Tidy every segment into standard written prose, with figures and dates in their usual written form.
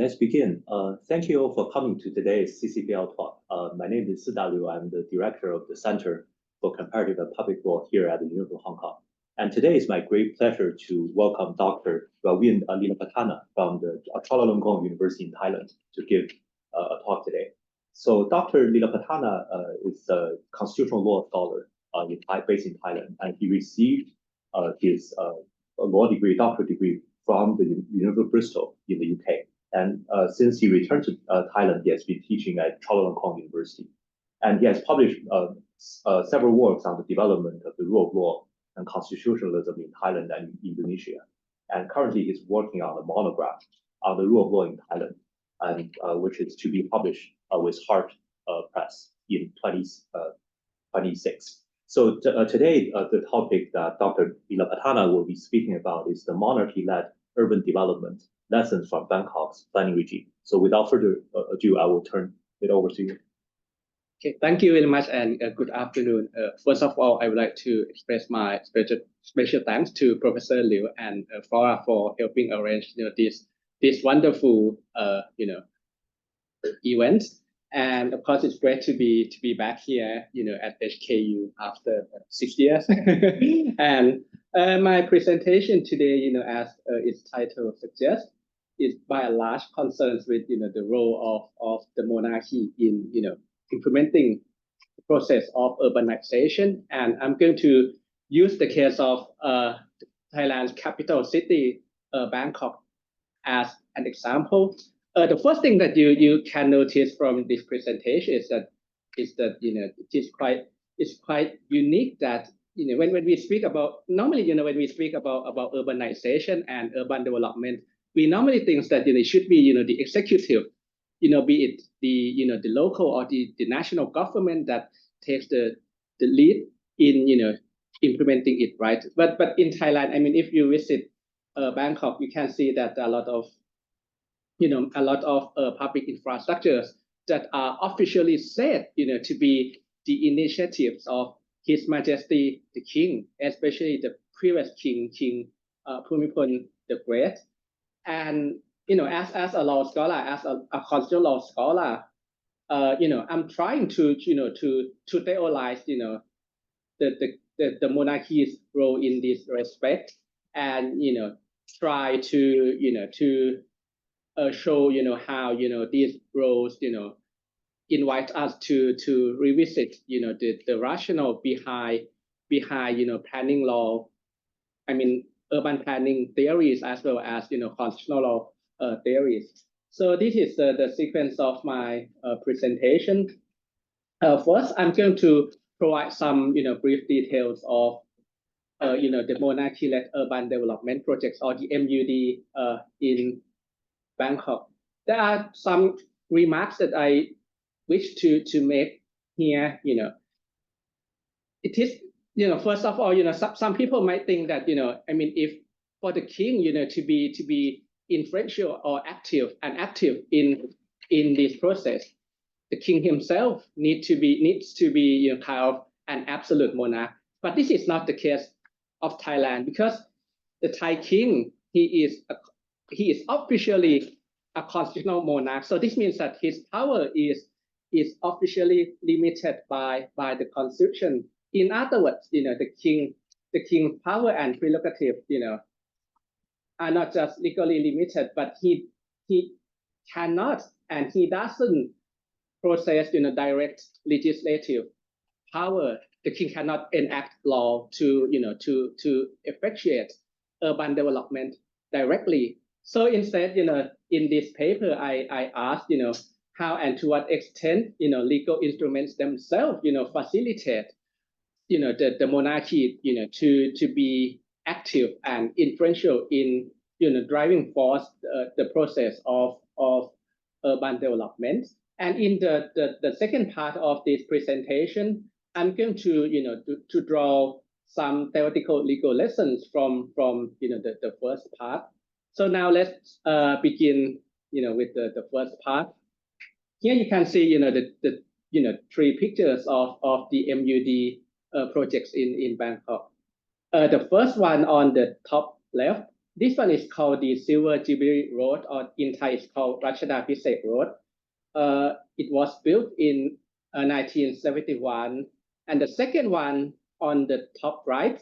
let's begin. Thank you all for coming to today's CCPL Talk. My name is Sida Liu. I'm the director of the Center for Comparative and Public Law here at the University of Hong Kong. And today is my great pleasure to welcome Dr. Ravin Lilapatana from the Chulalongkorn University in Thailand to give a talk today. So Dr. Lilapatana is a constitutional law scholar based in Thailand, and he received his law degree, doctorate degree from the University of Bristol in the UK. And since he returned to Thailand, he has been teaching at Chulalongkorn University. And he has published several works on the development of the rule of law and constitutionalism in Thailand and Indonesia. And currently he's working on a monograph on the rule of law in Thailand, and which is to be published with Hart Press in 2026. So today, the topic that Dr. Lilapatana will be speaking about is the monarchy-led urban development, lessons from Bangkok's planning regime. So without further ado, I will turn it over to you. Okay, thank you very much, and good afternoon. First of all, I would like to express my special thanks to Professor Liu and Flora for helping arrange this wonderful event. And of course, it's great to be back here, at HKU after 6 years. And my presentation today, as its title suggests, is by and large concerns with the role of the monarchy in implementing the process of urbanization. And I'm going to use the case of Thailand's capital city, Bangkok, as an example. The first thing that you can notice from this presentation is that it's quite unique that when we speak about normally when we speak about urbanization and urban development, we normally think that it should be the executive, be it the local or the national government that takes the lead in implementing it, right? But in Thailand, I mean, if you visit Bangkok, you can see that a lot of public infrastructures that are officially said to be the initiatives of His Majesty the King, especially the previous King Bhumibol the Great. And as a law scholar, as a constitutional law scholar, I'm trying to theorize the monarchy's role in this respect, and try to show how these roles invite us to revisit the rationale behind planning law, I mean urban planning theories, as well as constitutional law theories. So this is the sequence of my presentation. First, I'm going to provide some brief details of the monarchy-led urban development projects, or the MUD, in Bangkok. There are some remarks that I wish to make here. It is first of all, some people might think that I mean, if for the king to be influential or active in this process, the king himself needs to be kind of an absolute monarch. But this is not the case of Thailand, because the Thai king, he is officially a constitutional monarch. So this means that his power is officially limited by the constitution. In other words, the king's power and prerogative, are not just legally limited, but he cannot and he doesn't possess direct legislative power. The king cannot enact law to effectuate urban development directly. So instead, in this paper, I asked, how and to what extent, legal instruments themselves, facilitate, the monarchy, to be active and influential in, driving force the process of urban development. And in the second part of this presentation, I'm going to draw some theoretical legal lessons from the first part. So now let's begin with the first part. Here you can see the three pictures of the MUD projects in Bangkok. The first one on the top left this one is called the Silver Jubilee Road, or in Thai it's called Rachada Pisek Road. It was built in 1971, and the second one on the top right,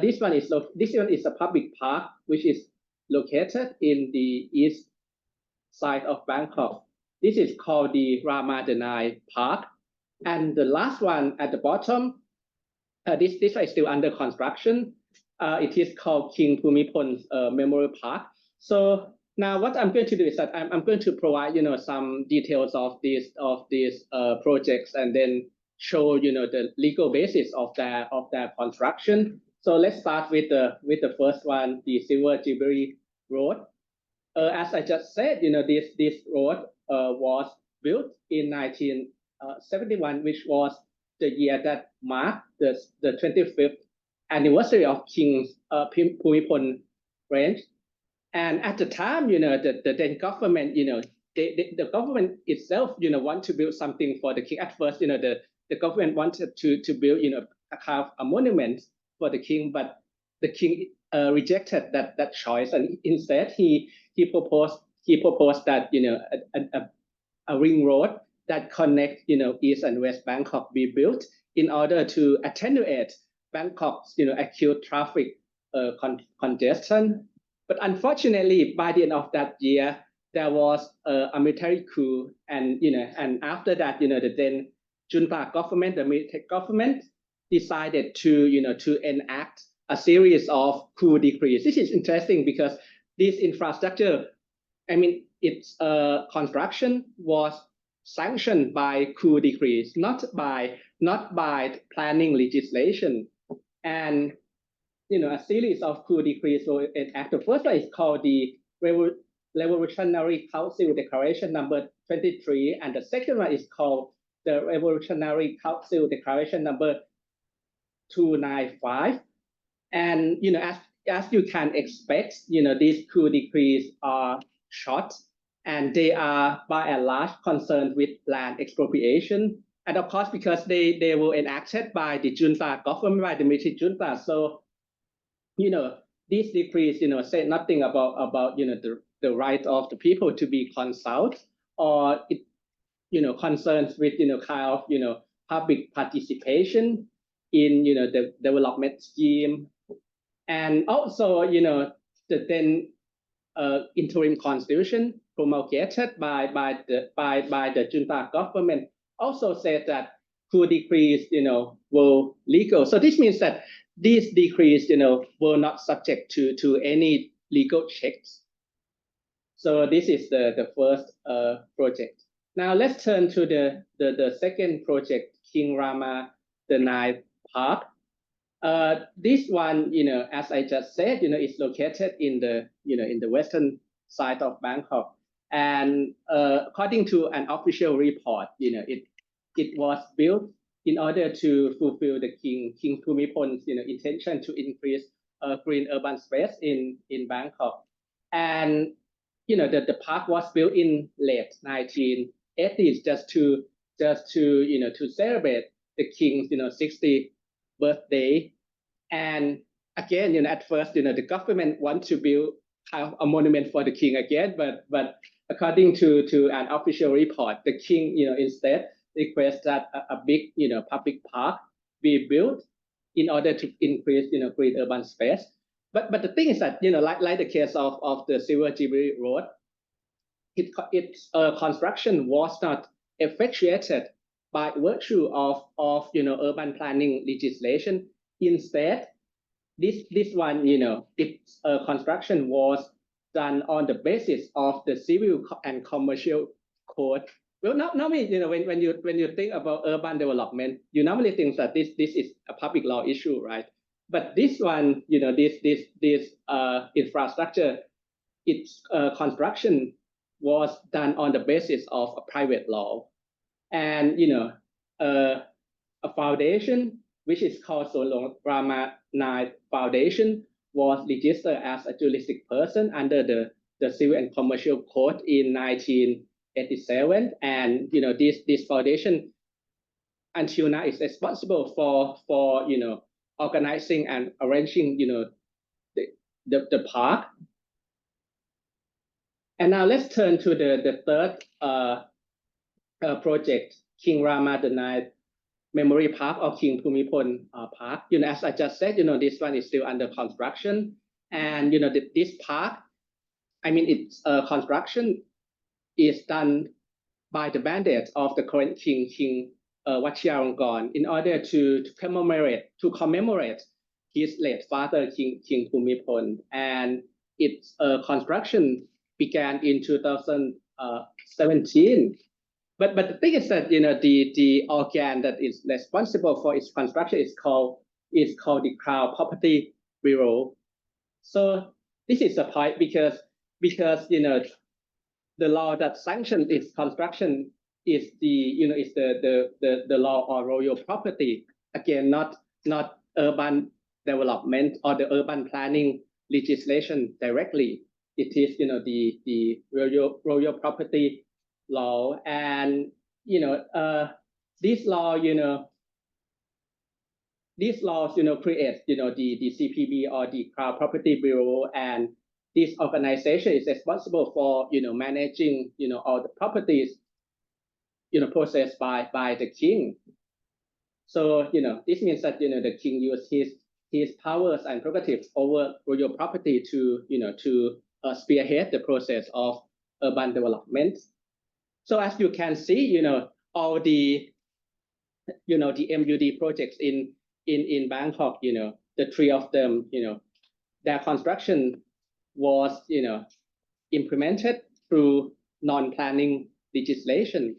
this one is a public park which is located in the east side of Bangkok. This is called the Rama Denai Park, and the last one at the bottom, this one is still under construction. It is called King Bhumibol Memorial Park. So now what I'm going to do is that I'm going to provide some details of these projects, and then show the legal basis of their construction. So let's start with the first one, the Silver Jubilee Road. As I just said, this road was built in 1971, which was the year that marked the 25th anniversary of King Bhumibol reign. And at the time, the then government, the government itself, want to build something for the king. At first, the government wanted to build, a monument for the king, but the king rejected that choice, and instead he proposed that a ring road that connect East and West Bangkok be built in order to attenuate Bangkok's acute traffic congestion. But unfortunately, by the end of that year, there was a military coup, and after that, the then junta government, the military government, decided to enact a series of coup decrees. This is interesting because this infrastructure, its construction was sanctioned by coup decrees, not by planning legislation. And a series of coup decrees were enacted. The first one is called the Revolutionary Council Declaration number 23, and the second one is called the Revolutionary Council Declaration number 295. And as you can expect, these coup decrees are short, and they are by and large concerned with land expropriation. And of course, because they were enacted by the junta government, by the military junta, so these decrees say nothing about the right of the people to be consulted, or it concerns with kind of public participation in the development scheme, and also the then interim constitution promulgated by the junta government also said that coup decrees were legal. So this means that these decrees were not subject to any legal checks. So this is the first project. Now let's turn to the second project, King Rama Denai Park. This one, as I just said, is located in the western side of Bangkok, and according to an official report, it was built in order to fulfill the King Bhumibhol's intention to increase green urban space in Bangkok. And the park was built in late 1980s just to celebrate the king's 60th birthday. And again, at first, the government want to build a monument for the king again, but according to an official report, the king instead request that a big public park be built in order to increase green urban space. But the thing is that like the case of the Silver Jubilee Road, its construction was not effectuated by virtue of urban planning legislation. Instead, this one its construction was done on the basis of the civil and commercial code. Well, normally, when you think about urban development, you normally think that this is a public law issue, right? But this one, this infrastructure, its construction was done on the basis of a private law, and a foundation which is called Solong Rama Nai Foundation was registered as a juristic person under the Civil and Commercial Code in 1987, and this foundation until now is responsible for organizing and arranging the park. And now let's turn to the third project, King Rama the Ninth Memory Park or King Bhumibol Park. As I just said, this one is still under construction, and this park, I mean, its construction is done by the mandate of the current King Vajiralongkorn in order to commemorate his late father, King Bhumibol, and its construction began in 2017. But the thing is that the organ that is responsible for its construction is called the Crown Property Bureau. So this is the point because the law that sanctions its construction is the law on royal property. Again, not urban development or the urban planning legislation directly. It is the royal property law, and this law these laws create the CPB or the Crown Property Bureau, and this organization is responsible for managing all the properties processed by the king. So this means that the king used his powers and prerogatives over royal property to spearhead the process of urban development. So as you can see, all the MUD projects in Bangkok, the three of them, their construction was implemented through non-planning legislation,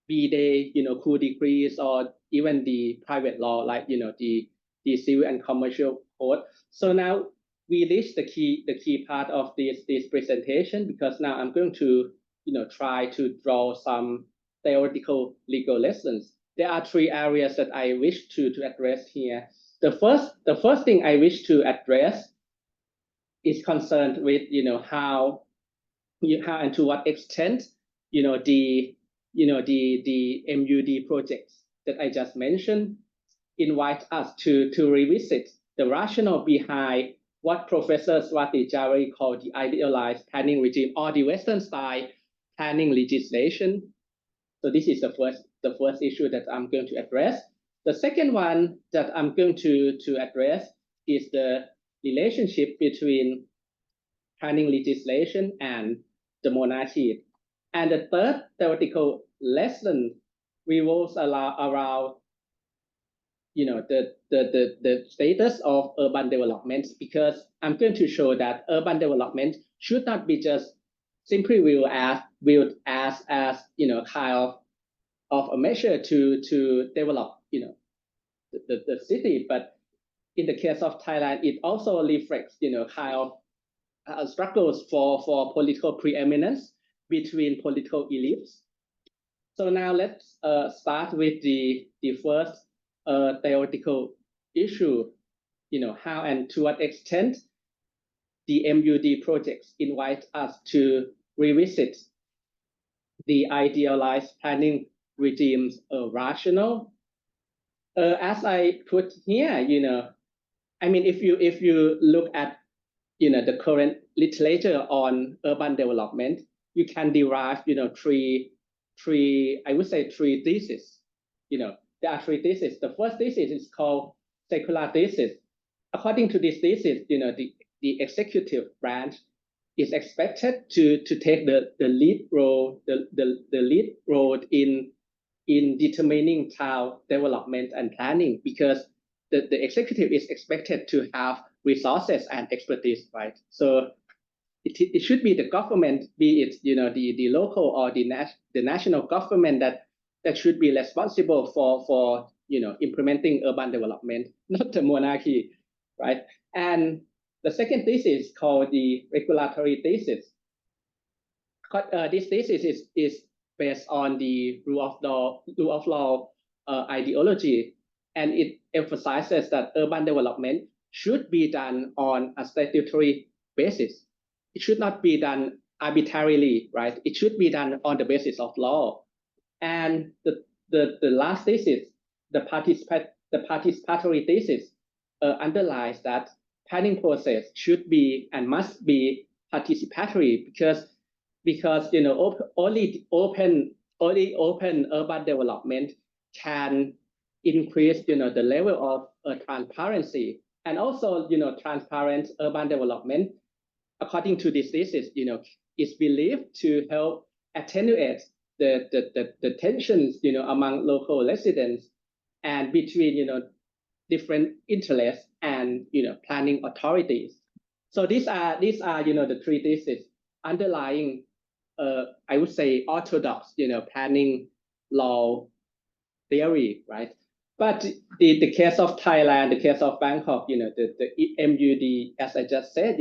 be they coup decrees or even the private law like the civil and commercial code. So now we reach the key part of this presentation, because now I'm going to try to draw some theoretical legal lessons. There are three areas that I wish to address here. The first thing I wish to address is concerned with how and to what extent the MUD projects that I just mentioned invite us to revisit the rationale behind what Professor Swati Jari called the idealized planning regime or the Western style planning legislation. So this is the first issue that I'm going to address. The second one that I'm going to address is the relationship between planning legislation and the monarchy. And the third theoretical lesson revolves around the status of urban development, because I'm going to show that urban development should not be just simply viewed as kind of a measure to develop the city, but in the case of Thailand, it also reflects kind of struggles for political preeminence between political elites. So now let's start with the first theoretical issue, how and to what extent the MUD projects invite us to revisit the idealized planning regime's rationale. As I put here, I mean, if you look at the current literature on urban development, you can derive three theses. There are three theses. The first thesis is called secular thesis. According to this thesis, the executive branch is expected to take the lead role in determining town development and planning, because the executive is expected to have resources and expertise, right? So it should be the government, be it the local or the national government that should be responsible for implementing urban development, not the monarchy, right? And the second thesis is called the regulatory thesis. This thesis is based on the rule of law ideology, and it emphasizes that urban development should be done on a statutory basis. It should not be done arbitrarily, right? It should be done on the basis of law. And the last thesis, the participatory thesis, underlies that planning process should be and must be participatory because only open urban development can increase the level of transparency, and also transparent urban development, according to this thesis, is believed to help attenuate the tensions among local residents and between different interests and planning authorities. So these are the three theses underlying I would say orthodox planning law theory, right? But the case of Thailand, the case of Bangkok, the MUD, as I just said,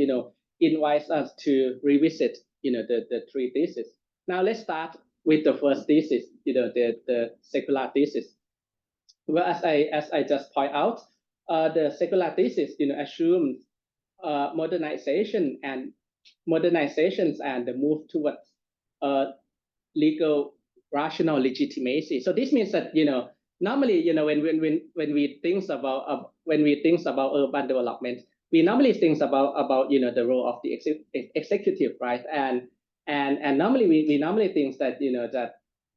invites us to revisit the three theses. Now let's start with the first thesis, the secular thesis. Well, as I just point out, the secular thesis assumes modernizations and the move towards legal rational legitimacy. So this means that normally when we think about urban development, we normally think about the role of the executive, right? And normally we normally think that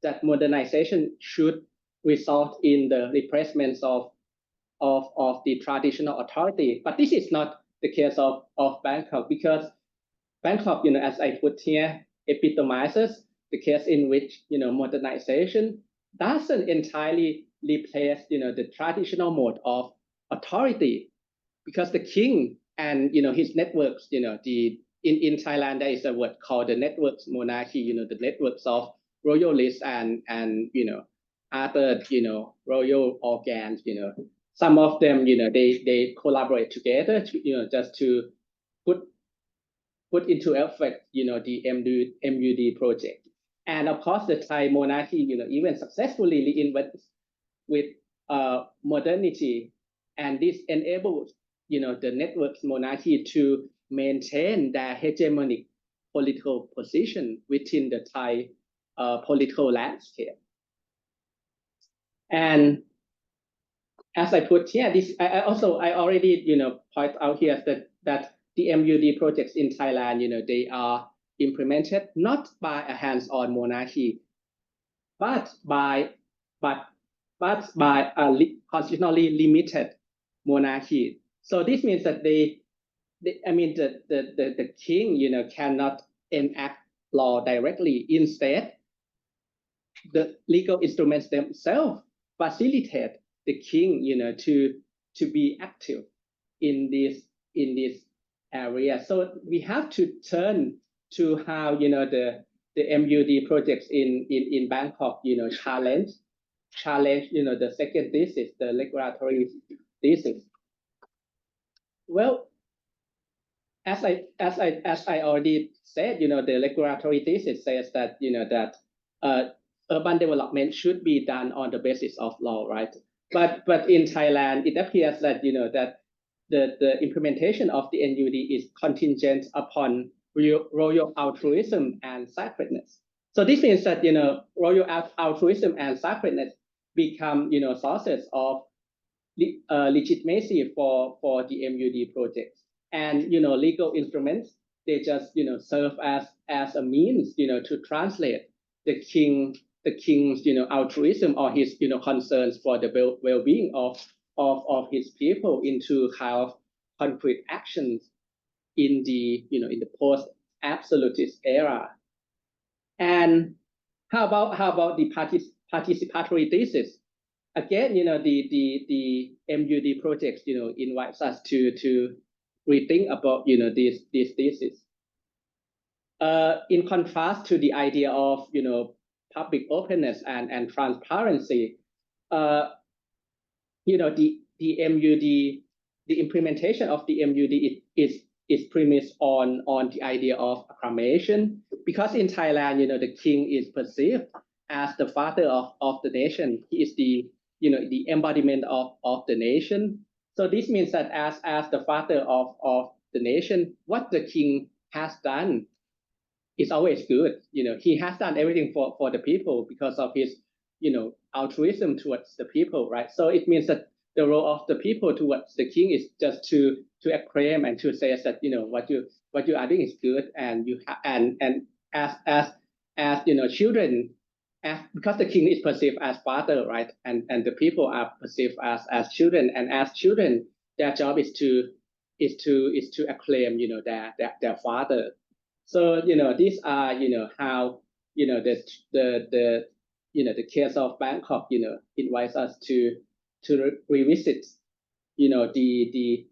that modernization should result in the replacement of the traditional authority. But this is not the case of Bangkok, because Bangkok, as I put here, epitomizes the case in which modernization doesn't entirely replace the traditional mode of authority, because the king and his networks, in Thailand there is a word called the networks monarchy, the networks of royalists and other royal organs, some of them they collaborate together to just to put into effect the MUD project. And of course the Thai monarchy even successfully reinvents with modernity, and this enables the networks monarchy to maintain their hegemonic political position within the Thai political landscape. And as I put here, this I already point out here that the MUD projects in Thailand, they are implemented not by a hands-on monarchy, but by a constitutionally limited monarchy. So this means that the king, cannot enact law directly. Instead, the legal instruments themselves facilitate the king, to be active in this area. So we have to turn to how the MUD projects in Bangkok, challenge the second thesis, the regulatory thesis. Well, as I already said, the regulatory thesis says that urban development should be done on the basis of law, right? But in Thailand, it appears that that the implementation of the NUD is contingent upon royal altruism and sacredness. So this means that royal altruism and sacredness become sources of legitimacy for the MUD projects, and legal instruments, they just serve as a means to translate the king's altruism or his concerns for the well-being of his people into kind of concrete actions in the post-absolutist era. And how about the participatory thesis? Again, the MUD projects invites us to rethink about this thesis. In contrast to the idea of public openness and transparency, the MUD, the implementation of the MUD is premised on the idea of acclamation, because in Thailand, the king is perceived as the father of the nation. He is the embodiment of the nation. So this means that as the father of the nation, what the king has done is always good. He has done everything for the people because of his altruism towards the people, right? So it means that the role of the people towards the king is just to acclaim and to say that what you are doing is good, and you and as children, because the king is perceived as father, right, and the people are perceived as children, and as children their job is to acclaim their father. So these are how the case of Bangkok invites us to revisit the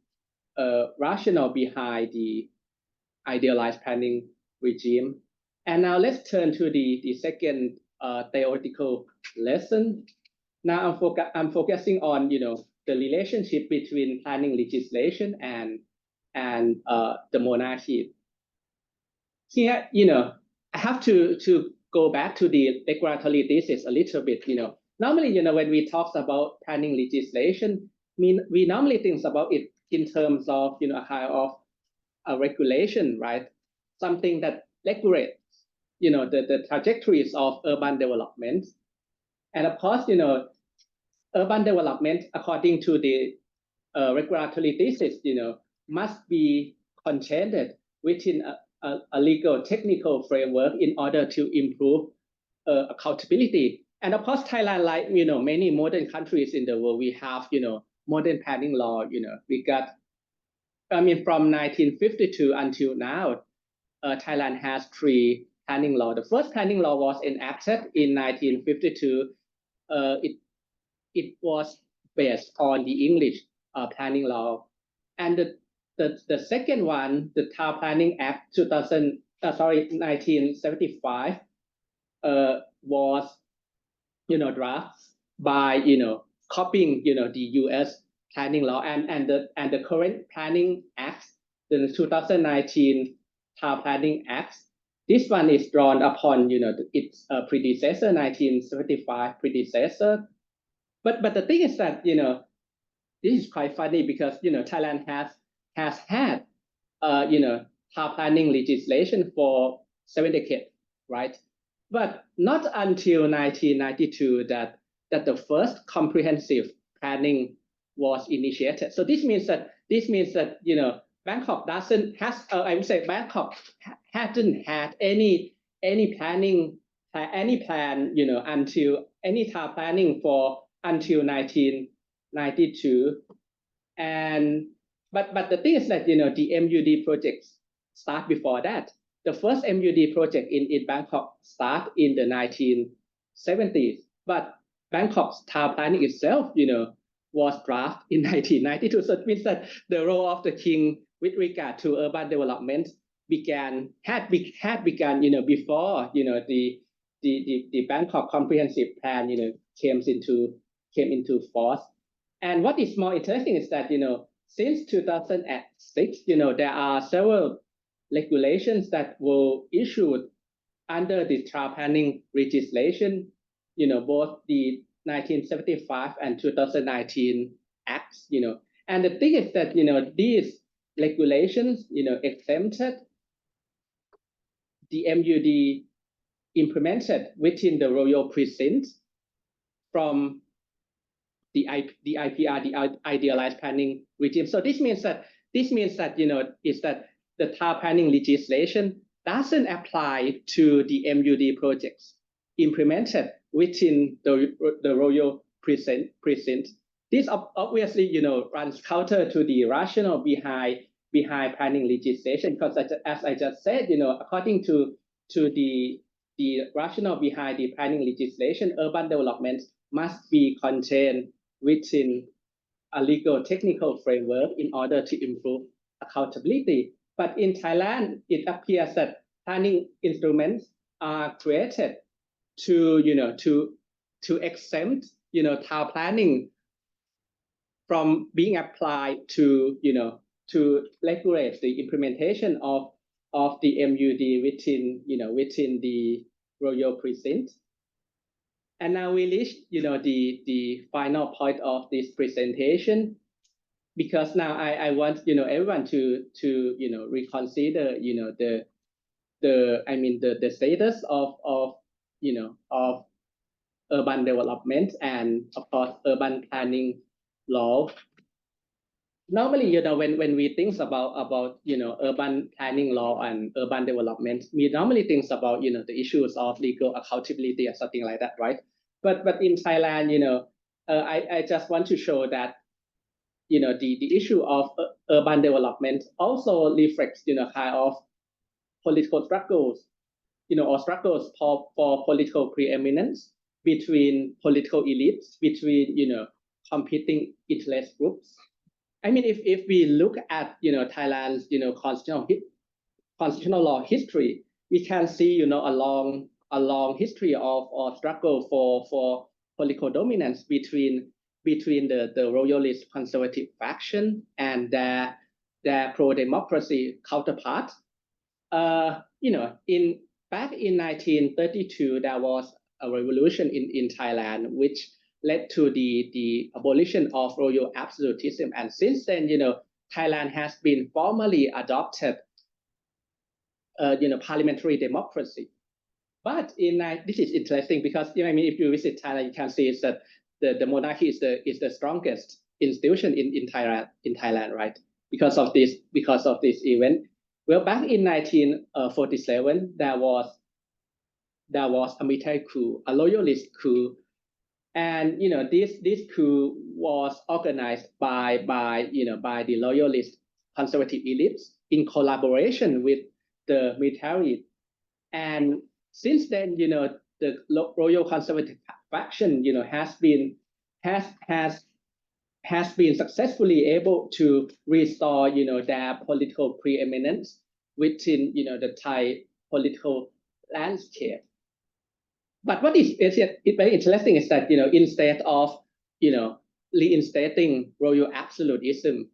rationale behind the idealized planning regime. And now let's turn to the second theoretical lesson. Now I'm focusing on the relationship between planning legislation and the monarchy. Here I have to go back to the regulatory thesis a little bit. Normally when we talk about planning legislation, we normally think about it in terms of a kind of a regulation, right? Something that regulates the trajectories of urban development. And of course urban development, according to the regulatory thesis, must be contained within a legal technical framework in order to improve accountability. And of course, Thailand, like many modern countries in the world, we have modern planning law. We got, from 1952 until now, Thailand has 3 planning law. The first planning law was enacted in 1952. It was based on the English planning law, and the second one, the Town Planning Act 1975, was drafted by copying the U.S. planning law, and the current planning act, the 2019 Town Planning Act. This one is drawn upon its predecessor, 1975 predecessor. But the thing is that this is quite funny because Thailand has had town planning legislation for 7 decades, right? But not until 1992 that the first comprehensive planning was initiated. So this means that Bangkok hasn't had any planning, any plan until any town planning until 1992. And but the thing is that the MUD projects start before that. The first MUD project in Bangkok start in the 1970s, but Bangkok's town planning itself was drafted in 1992. So it means that the role of the king with regard to urban development had begun before the Bangkok comprehensive plan came into force. And what is more interesting is that since 2006 there are several regulations that were issued under the town planning legislation, both the 1975 and 2019 acts, and the thing is that these regulations exempted the MUD implemented within the royal precinct from the IPR, the idealized planning regime. So this means that is that the town planning legislation doesn't apply to the MUD projects implemented within the royal precinct. This obviously runs counter to the rationale behind planning legislation, because as I just said, according to the rationale behind the planning legislation, urban development must be contained within a legal technical framework in order to improve accountability. But in Thailand, it appears that planning instruments are created to exempt town planning from being applied to regulate the implementation of the MUD within the royal precinct. And now we reach the final point of this presentation, because now I want everyone to reconsider the status of urban development and of course urban planning law. Normally, when we think about urban planning law and urban development, we normally think about the issues of legal accountability or something like that, right? But in Thailand, I just want to show that the issue of urban development also reflects kind of political struggles, or struggles for political preeminence between political elites, between competing interest groups. I mean, if we look at Thailand's constitutional law history, we can see a long history of struggle for political dominance between the royalist conservative faction and their pro-democracy counterpart. Back in 1932, there was a revolution in Thailand, which led to the abolition of royal absolutism. And since then, Thailand has been formally adopted, parliamentary democracy. But this is interesting because, if you visit Thailand, you can see is that the monarchy is the strongest institution in Thailand, right? Because of this event. Well, back in 1947, there was a military coup, a loyalist coup. And this coup was organized by the loyalist conservative elites in collaboration with the military. And since then, the royal conservative faction has been successfully able to restore their political preeminence within the Thai political landscape. But what is very interesting is that instead of reinstating royal absolutism,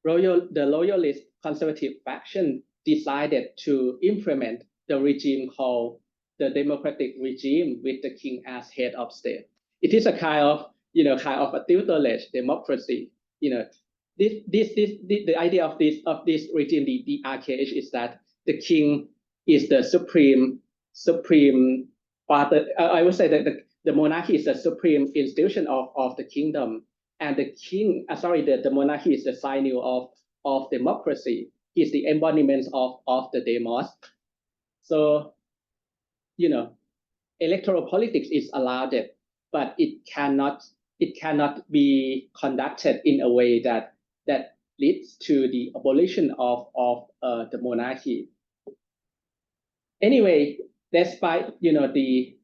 the loyalist conservative faction decided to implement the regime called the democratic regime with the king as head of state. It is a kind of a tutelage democracy. The idea of this regime, the RKH, is that the king is the supreme father. I would say that the monarchy is the supreme institution of the kingdom, and the monarchy is the sinew of democracy. He's the embodiment of the demos. So, electoral politics is allowed, but it cannot be conducted in a way that leads to the abolition of the monarchy. Anyway, despite the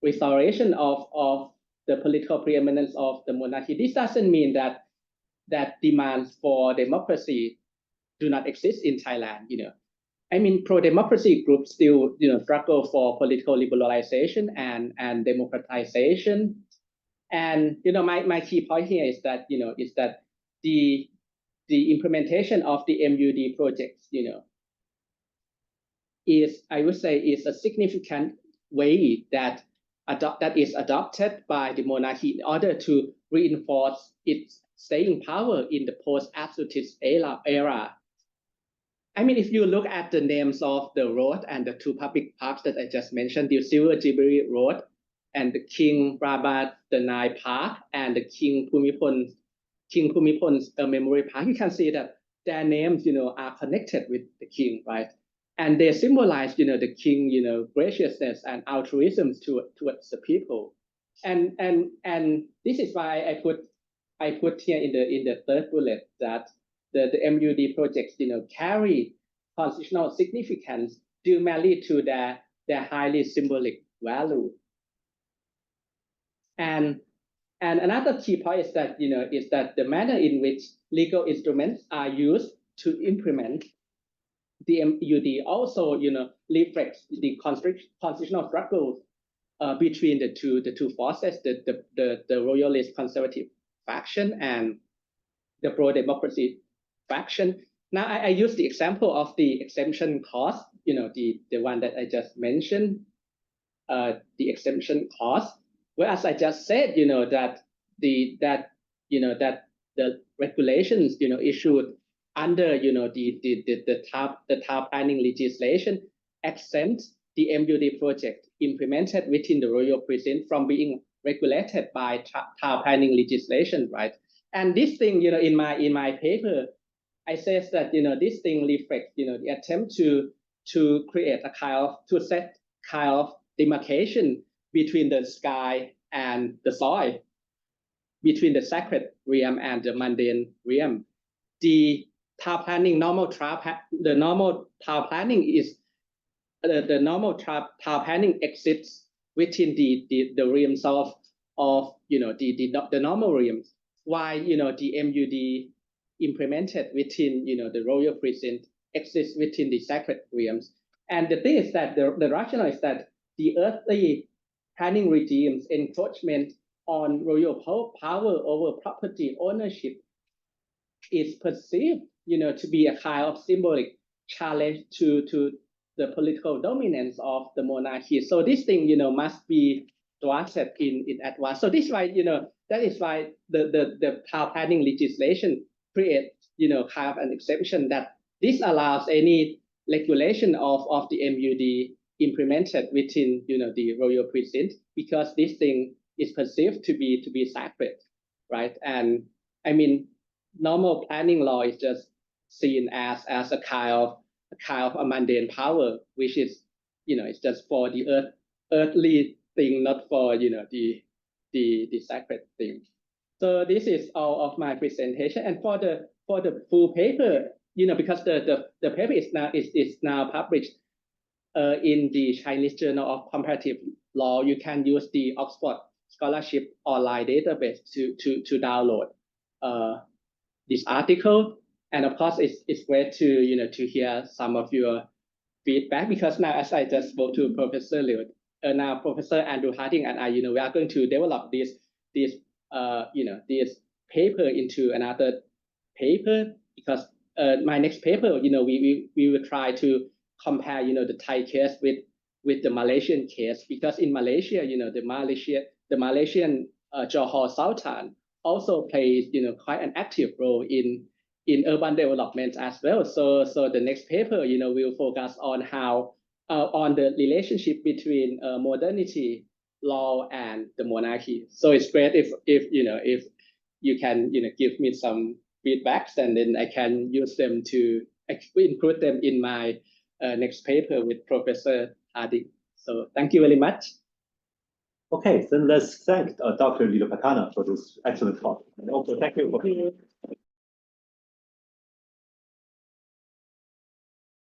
restoration of the political preeminence of the monarchy, this doesn't mean that demands for democracy do not exist in Thailand. Pro-democracy groups still struggle for political liberalization and democratization. And my key point here is that the implementation of the MUD projects is a significant way that is adopted by the monarchy in order to reinforce its staying power in the post-absolutist era. If you look at the names of the road and the two public parks that I just mentioned, the Silver Jubilee Road and the King Rabat the Nile Park and the King Bhumipon's Memory Park, you can see that their names, are connected with the king, right? And they symbolize, the king, graciousness and altruism towards the people. And this is why I put here in the third bullet that the MUD projects, carry constitutional significance due merely to their highly symbolic value. And another key point is that the manner in which legal instruments are used to implement the MUD also reflects the constitutional struggles between the two forces, the royalist conservative faction and the pro-democracy faction. Now I use the example of the exemption clause, the one that I just mentioned, the exemption clause. Well, as I just said, that the regulations, issued under, the town planning legislation exempt the MUD project implemented within the royal precinct from being regulated by town planning legislation, right? And this thing, in my paper, I says that this thing reflects the attempt to create a to set kind of demarcation between the sky and the soil, between the sacred realm and the mundane realm. The town planning the normal town planning is the normal town planning exists within the realms of the normal realms, while the MUD implemented within the royal precinct exists within the sacred realms. And the thing is that the rationale is that the earthly planning regime's encroachment on royal power over property ownership is perceived to be a kind of symbolic challenge to the political dominance of the monarchy. So this thing must be drafted in advance. So this is why that is why the town planning legislation creates kind of an exception that this allows any regulation of the MUD implemented within the royal precinct, because this thing is perceived to be sacred, right? And I mean, normal planning law is just seen as a kind of a mundane power, which is it's just for the earthly thing, not for the sacred thing. So this is all of my presentation, and for the full paper, because the paper is now published in the Chinese Journal of Comparative Law, you can use the Oxford Scholarship online database to download this article. And of course, it's great to hear some of your feedback, because now, as I just spoke to Professor Liu, now Professor Andrew Harding and I, we are going to develop this paper into another paper, because my next paper, we will try to compare, the Thai case with the Malaysian case, because in Malaysia, the Malaysian Johor Sultan also plays, quite an active role in urban development as well. So the next paper, will focus on how on the relationship between modernity, law, and the monarchy. So it's great if you can give me some feedbacks, and then I can use them to include them in my next paper with Professor Harding. So thank you very much. Okay, then let's thank Dr. Lilopatana for this excellent talk. And also thank you for